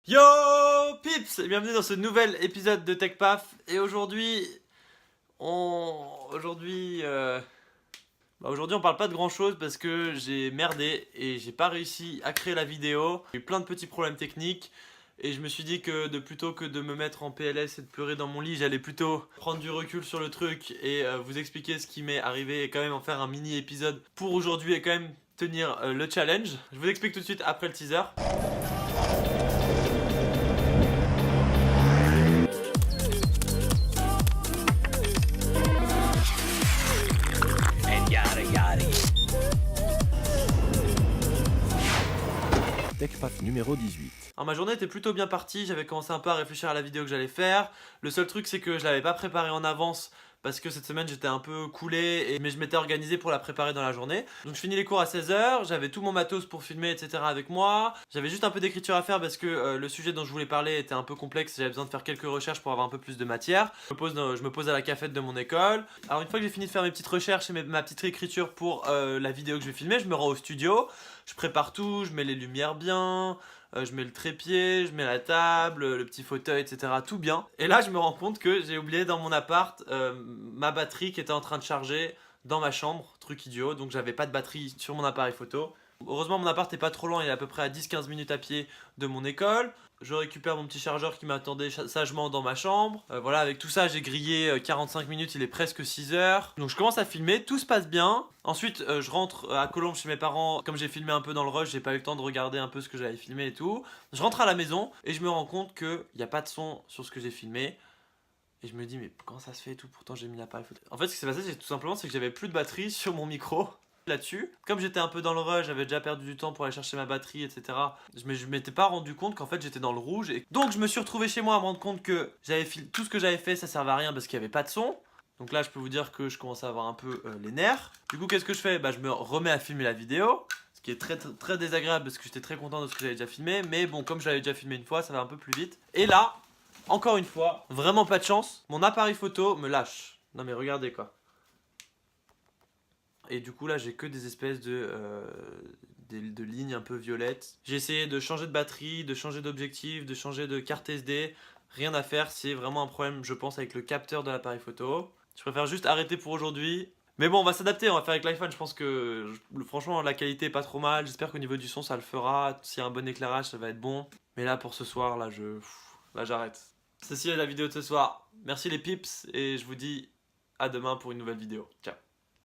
Yo Pips et bienvenue dans ce nouvel épisode de TechPaf. Et aujourd'hui, on parle pas de grand chose parce que j'ai merdé et j'ai pas réussi à créer la vidéo. J'ai eu plein de petits problèmes techniques et je me suis dit que plutôt que de me mettre en PLS et de pleurer dans mon lit, j'allais plutôt prendre du recul sur le truc et vous expliquer ce qui m'est arrivé et quand même en faire un mini épisode pour aujourd'hui et quand même tenir le challenge. Je vous explique tout de suite après le teaser. TechPaf numéro 18. Alors ma journée était plutôt bien partie, j'avais commencé un peu à réfléchir à la vidéo que j'allais faire. Le seul truc c'est que je l'avais pas préparée en avance parce que cette semaine j'étais un peu coulé, mais je m'étais organisé pour la préparer dans la journée. Donc je finis les cours à 16h, j'avais tout mon matos pour filmer etc avec moi. J'avais juste un peu d'écriture à faire parce que le sujet dont je voulais parler était un peu complexe, j'avais besoin de faire quelques recherches pour avoir un peu plus de matière. Je me pose à la cafette de mon école. Alors une fois que j'ai fini de faire mes petites recherches et ma petite réécriture pour la vidéo que je vais filmer, je me rends au studio, je prépare tout, je mets les lumières bien. Je mets le trépied, je mets la table, le petit fauteuil, etc. Tout bien. Et là, je me rends compte que j'ai oublié dans mon appart ma batterie qui était en train de charger dans ma chambre. Truc idiot. Donc, j'avais pas de batterie sur mon appareil photo. Heureusement, mon appart est pas trop loin. Il est à peu près à 10-15 minutes à pied de mon école. Je récupère mon petit chargeur qui m'attendait sagement dans ma chambre. Voilà, avec tout ça, j'ai grillé 45 minutes, il est presque 6 heures. Donc je commence à filmer, tout se passe bien. Ensuite, je rentre à Colombes chez mes parents. Comme j'ai filmé un peu dans le rush, j'ai pas eu le temps de regarder un peu ce que j'avais filmé et tout. Je rentre à la maison et je me rends compte qu'il n'y a pas de son sur ce que j'ai filmé. Et je me dis, mais comment ça se fait et tout? Pourtant, j'ai mis l'appareil photo. En fait, ce qui s'est passé, c'est tout simplement que j'avais plus de batterie sur mon micro là-dessus. Comme j'étais un peu dans le rush, j'avais déjà perdu du temps pour aller chercher ma batterie, etc. Je m'étais pas rendu compte qu'en fait j'étais dans le rouge. Et donc je me suis retrouvé chez moi à me rendre compte que tout ce que j'avais fait, ça servait à rien parce qu'il n'y avait pas de son. Donc là, je peux vous dire que je commence à avoir un peu les nerfs. Du coup, qu'est-ce que je fais? Je me remets à filmer la vidéo. Ce qui est très désagréable parce que j'étais très content de ce que j'avais déjà filmé. Mais bon, comme je l'avais déjà filmé une fois, ça va un peu plus vite. Et là, encore une fois, vraiment pas de chance, mon appareil photo me lâche. Non mais regardez quoi. Et du coup là j'ai que des espèces de lignes un peu violettes. J'ai essayé de changer de batterie, de changer d'objectif, de changer de carte SD. Rien à faire, c'est vraiment un problème je pense avec le capteur de l'appareil photo. Je préfère juste arrêter pour aujourd'hui. Mais bon on va s'adapter, on va faire avec l'iPhone. Je pense que franchement la qualité est pas trop mal. J'espère qu'au niveau du son ça le fera. S'il y a un bon éclairage ça va être bon. Mais là pour ce soir là j'arrête. Ceci est la vidéo de ce soir. Merci les pips et je vous dis à demain pour une nouvelle vidéo. Ciao.